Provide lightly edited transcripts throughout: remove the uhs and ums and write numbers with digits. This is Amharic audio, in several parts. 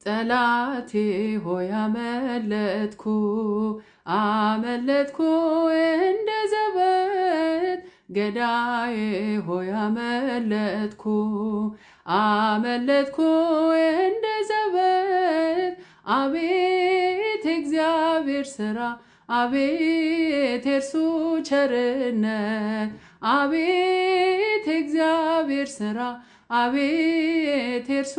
ጠላቴ ሆይ አመለጥኩ እንደ ዘበት ገዳዬ ሆይ አመለጥኩ እንደ ዘበት አቤት እግዚአብሔር ሥራ አቤት የእርሱ ቸርነት አቤት እግዚአብሔር ሥራ አቤት የእርሱ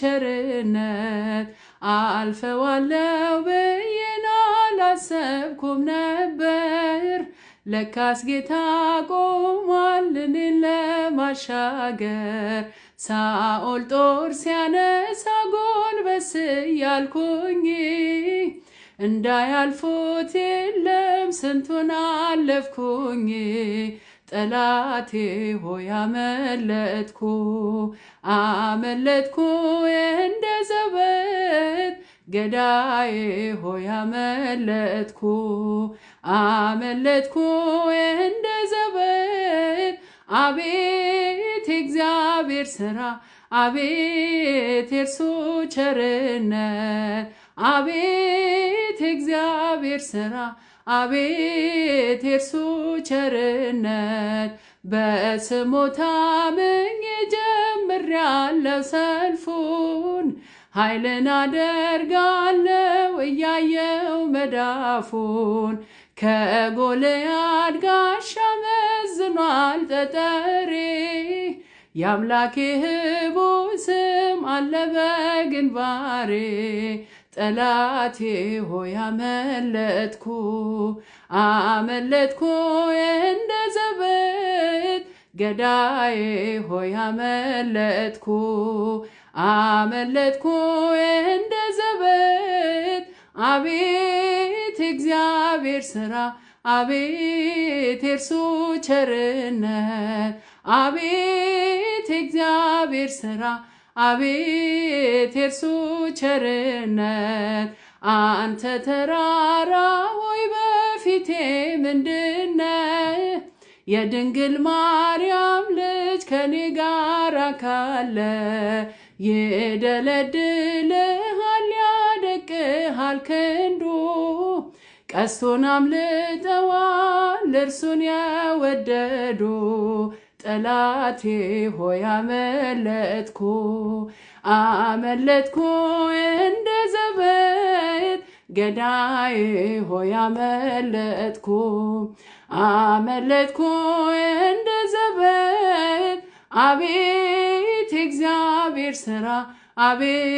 ቸርነት አልፈዋለሁ ብዬን አላሰብኩም ነበር ለካስ ጌታ ቆሟል እኔን ለማሻገር ሳኦል ጦር ሲያነሳ ጎንበስ እያልኩኝ እንዳያልፉት የለም ስንቱን አለፍኩኝ ጠላቴ ሆይ አመለጥኩ እንደ ዘበት ገዳዬ ሆይ አመለጥኩ እንደ ዘበት አቤት እግዚአብሔር ሥራ አቤት የእርሱ ቸርነት አቤት እግዚአብሔር ሥራ አቤት የእርሱ ቸርነት በስሙ ታምኜ ጀምሬአለሁ ሰልፉን ኃይልን አደርጋለሁ እያየው መዳፉን ከጎልያድ ጋሻ መዝኗል ጠጠሬ የአምላኬ ሕቡ ስም አለ በግንባሬ ጠላቴ ሆይ አመለጥኩ እንደ ዘበት ገዳዬ ሆይ አመለጥኩ እንደ ዘበት አቤት እግዚአብሔር ሥራ አቤት የእርሱ ቸርነት አቤት እግዚአብሔር ሥራ አቤት የእርሱ ቸርነት አንተ ተራራ ሆይ በፊቴ ምንድነህ የድንግል ማርያም ልጅ ከኔ ጋር ካለ ይደለድልሃል ያደቅሃል ክንዱ ቀስቱን አምልጠዋል እርሱን የወደዱ ጠላቴ ሆይ አመለጥኩ እንደ ዘበት ገዳዬ ሆይ አመለጥኩ እንደ ዘበት አቤት እግዚአብሔር ሥራ አቤት